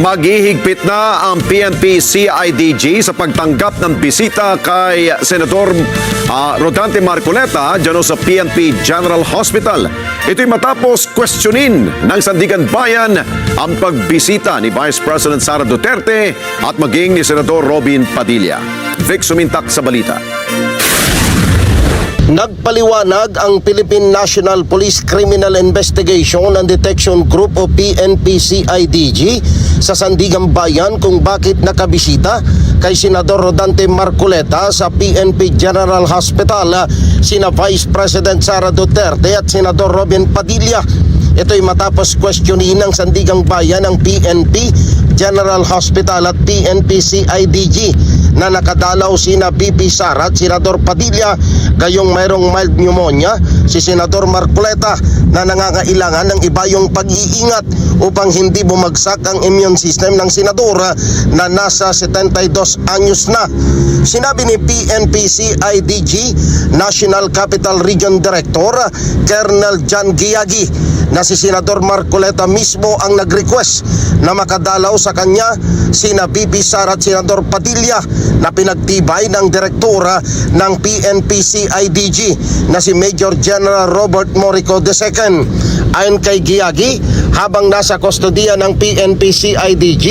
Maghihigpit na ang PNP-CIDG sa pagtanggap ng bisita kay Senador Rodante Marcoleta dyan sa PNP General Hospital. Ito'y matapos questionin ng Sandigan Bayan ang pagbisita ni Vice President Sara Duterte at maging ni Senador Robin Padilla. Vic Sumintak sa balita. Nagpaliwanag ang Philippine National Police Criminal Investigation and Detection Group o PNP-CIDG sa Sandigan Bayan kung bakit nakabisita kay Senador Rodante Marcoleta sa PNP General Hospital sina Vice President Sara Duterte at Senador Robin Padilla. Ito'y matapos questionin ng Sandigan Bayan ng PNP General Hospital at PNP-CIDG na nakadalaw sina VP Sara at Senador Padilla gayong mayroong mild pneumonia, si Senador Marcoleta na nangangailangan ng iba yung pag-iingat upang hindi bumagsak ang immune system ng senador na nasa 72 anyos na. Sinabi ni PNP-CIDG National Capital Region Director Colonel John Giagi na si Senador Marcoleta mismo ang nag-request na makadalaw sa kanya sina VP Sara at Senador Padilla na pinagtibay ng direktora ng PNP-CIDG na si Major General Robert Morico II. Ayon kay Giagi, habang nasa kustodiya ng PNP-CIDG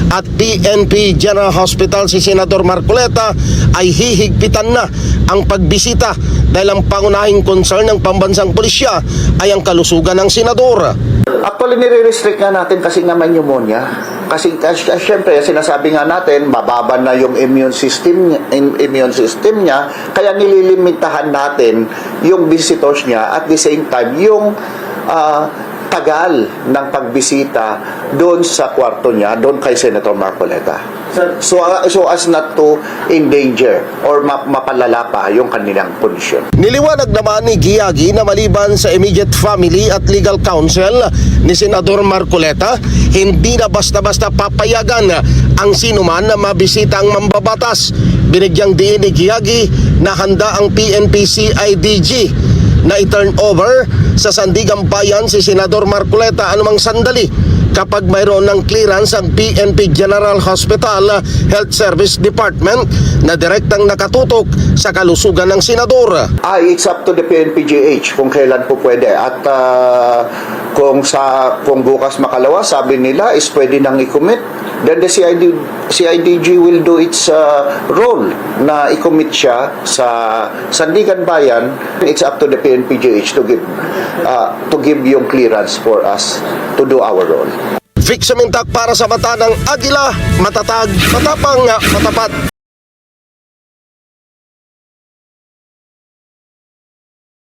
at PNP General Hospital si Senador Marcoleta ay hihigpitan na ang pagbisita dahil ang pangunahing concern ng pambansang pulisya ay ang kalusugan ng senador. Actually, nire-restrict nga natin kasi nga may pneumonia. Kasi syempre, sinasabi nga natin, mababa na yung immune system niya, kaya nililimitahan natin yung visitors niya at the same time, yung tagal ng pagbisita doon sa kwarto niya, doon kay Senator Marcoleta. So as not to endanger or mapalala pa yung kanilang kondisyon. Niliwanag naman ni Giagi na maliban sa immediate family at legal counsel ni Senador Marcoleta, hindi na basta-basta papayagan ang sinuman na mabisita ang mambabatas. Binigyang diin ni Giagi na handa ang PNP-CIDG na i-turn over sa Sandigan Bayan si Senador Marcoleta anumang sandali kapag mayroon ng clearance ang PNP General Hospital Health Service Department na direktang nakatutok sa kalusugan ng senador. It's up to the PNPGH kung kailan po pwede. At kung bukas makalawa, sabi nila is pwede nang i-commit. Then the CIDG will do its role na i-commit siya sa Sandigan Bayan. It's up to the PNPGH to give yung clearance for us to do our role. Vic Sumintak para sa mata ng Agila, matatag, matapang, matapat.